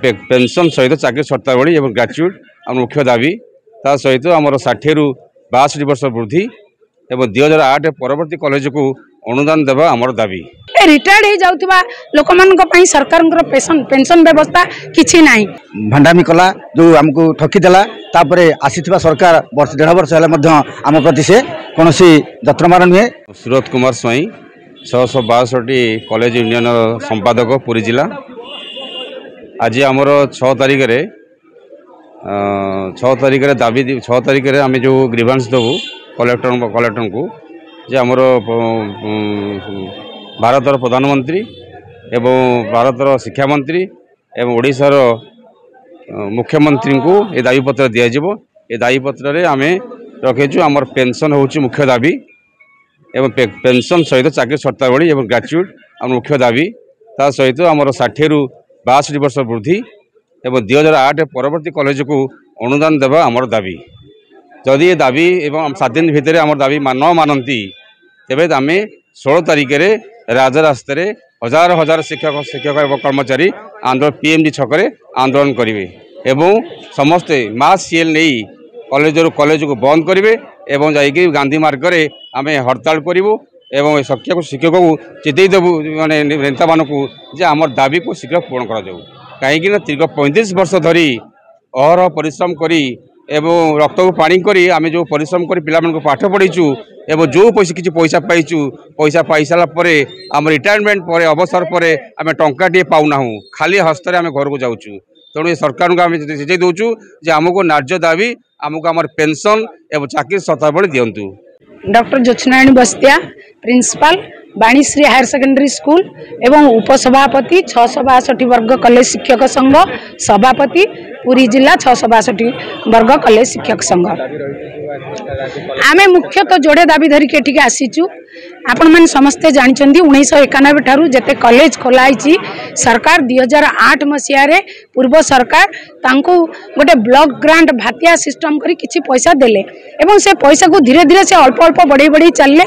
Pension सहित चाकरी शर्तावली और ग्रेजुएट आम मुख्य दाबी ता सहित आमर 60 रु 62 वर्ष वृद्धि एवं 2008 परवर्ती कॉलेज को अनुदान देवा आमर दाबी। रिटायर्ड हो जाउथिबा लोक मानक पई सरकार पेंशन व्यवस्था किछि नाही। भंडामी कला जो हमको ठकी देला तापरे आसीथिबा सरकार वर्ष 1.5 वर्ष हेले मध्य आम प्रति से कोनोसी जत्रमार नुहे। सुरत कुमार स्वाई 662 कॉलेज यूनियन संपादक पुरी जिला। आज आमर 6 तारिख रे 6 तारिख रे दाबी 6 तारिख रे आम जो ग्रीवांस देवु कलेक्टर को जे आमर भारतर प्रधानमंत्री एवं भारतर शिक्षा मंत्री एवं ओडिशार मुख्यमंत्री को ये दाबीपत्र दिज्व। ये दाबीपत्र रे आमे रखीचु आमर पेंशन होची मुख्य दाबी एवं पेंशन सहित चाकरी शर्तावली और ग्रेजुएट आम मुख्य दाबी ता सहित आमर 60 रु 62 वर्ष वृद्धि एवं 2008 परवर्ती कॉलेज को अनुदान देवा आमर दाबी। जदि ये दाबी एवं 7 दिन भितर आमर दाबी न मानती तेबे आमे 16 तारिख रे राजरास्ता रे हजार हजार शिक्षक एवं कर्मचारी आंदोलन पीएमजी छकरे आंदोलन करेंगे एवं समस्ते मास सीएल नहीं कॉलेज को बंद करेंगे एवं जाइए गांधी मार्ग रे आमे हड़ताल करूँ एवं शिक्षक को चेतई देवु माने नेता मान को जे आमर दाबी को शीघ्र पूर्ण करा जाऊ। कहीं दीर्घ 35 वर्ष धरी अहरह परिश्रम करी एवं रक्त को पानी करी आमे जो परिश्रम करी पिला मन को पाठ पढ़ीचु एवं जो किसी पैसा पाइचु पैसा पाई सारा परे आम रिटायरमेंट पर अवसर पर आम टंकाटे पाऊना खाली हस्ते आम घर को जाऊँ। तेणु ये सरकार को आम सुझाई दौचु जे आमको न्याय्य दाबी आमको आम पेंशन एवं चाकरी शर्तावली दिंतु। Doctor Jyotsnarayani Bastia principal Banishree higher secondary school एवं उपसभापति 662 वर्ग कॉलेज शिक्षक संघ सभापति पुरी जिला 662 वर्ग कॉलेज शिक्षक संघ। आमे मुख्यतः जोड़े दाबी धरिक एठिके आसीचु। आपण माने समस्ते जानिचंदी 1991 ठारू जेते कॉलेज खोलाई सरकार 2008 मसीह रे पूर्व सरकार तांको गोटे ब्लॉक ग्रांट भातिया सिस्टम करी किछि पैसा देले एवं से पैसा को धीरे धीरे से अल्प अल्प बढ़ई बढ़ई चलले।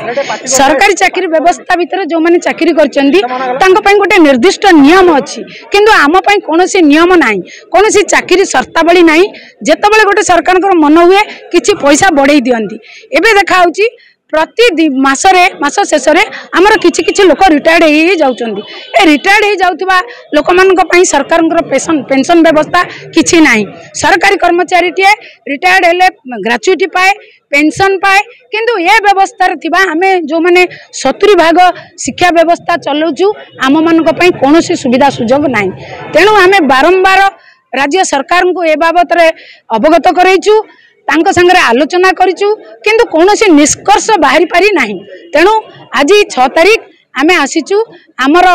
सरकारी चाकरी व्यवस्था भितर जो माने चाकरी करचंदी तांको पई गोटे निर्दिष्ट नियम अछि किंतु आम पई कोनोसी नियम नाही कोनोसी चाकरी शर्तावली नाही। जेतबेले गोटे सरकार मन हुए किछि पैसा बढ़ई दियंती। एबे देखा होची प्रति मास शेष आमर किछि लोक रिटायर्ड हो जाउचंदी। ए रिटायर्ड हो जाउथिबा लोक मानक पई सरकार पेंशन व्यवस्था किछि नाही। सरकारी कर्मचारी टिए रिटायर्ड हेले ग्रेजुएटी पाए पेंशन पाए किंतु ये व्यवस्था थिबा आमे जो माने 70% शिक्षा व्यवस्था चलाउचु आम मानक पई कोनोसी सुविधा सुजोग नाही। तेणु आमे बारंबार राज्य सरकार को ए बाबत रे अवगत करैचु तांको संगे आलोचना करिचु किंतु कोनोसी निष्कर्ष बाहरी पारी नाही। तेणु आज 6 तारिख आमे आसीचु आमर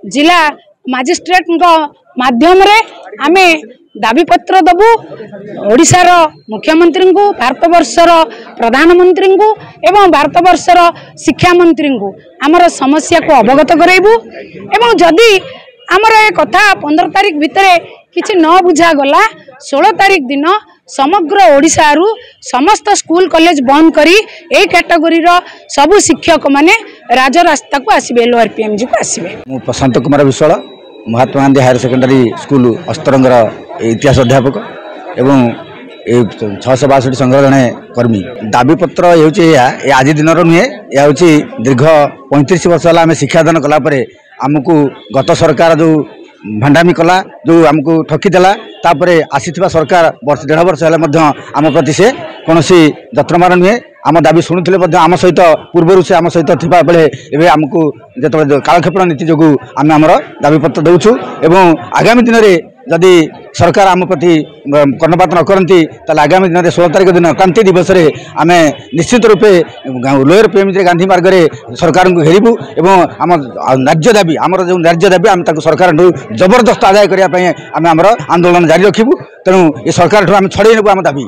जिला मजिस्ट्रेट माध्यम रे आमे दाबीपत्र दबु ओडिशार मुख्यमंत्री को भारत वर्षर प्रधानमंत्री को एवं भारत वर्षर शिक्षा मंत्री को आमर समस्या को अवगत कराइबु एवं जदि आमर ए कथा 15 तारिख भितर किछि न बुझा गला 16 तारिख दिन समग्र ओडिशा रु समस्त स्कूल कॉलेज बंद करी ए कैटेगरी रो सबु शिक्षक माने राजरास्ता को आसीबे लोअर पीएमजी को आसीबे। मु Prashant Kumar Vishwal Mahatma Gandhi higher secondary school अस्तरंगर इतिहास अध्यापक एवं 662 संघ जड़े कर्मी। दाबीपत्र ये आज दिन नुहे यह दीर्घ 35 वर्ष है शिक्षादान कलापर आमको गत सरकार जो भंडामी कला जो आमको ठकी देला तापरे आसीथिबा सरकार वर्ष 1.5 वर्ष हेले मध्य आम प्रति से कोनोसी जत्रमार नुहे। आम दाबी शुणुले आम सहित पूर्वर से आम सहित थिबा बेले एबे आमको जेतबे कालक्षेपण नीति जोगु आम आमर दाबीपत्र दउछु एवं आगामी दिन में जदि सरकार आम प्रति कर्णपात न करती ताले आगामी दिन 16 तारिख दिन क्रांति दिवस रे आम निश्चित रूपे लोअर पीएमजी गांधी मार्ग रे सरकार को घेरबू एवं आम न्याय्य दाबी आमर जो न्याय्य दाबी आम सरकार जबरदस्त आदाय करने आम आमर आंदोलन जारी रखिबू। तेणु ये सरकार आम छड़े नेबू आम दाबी।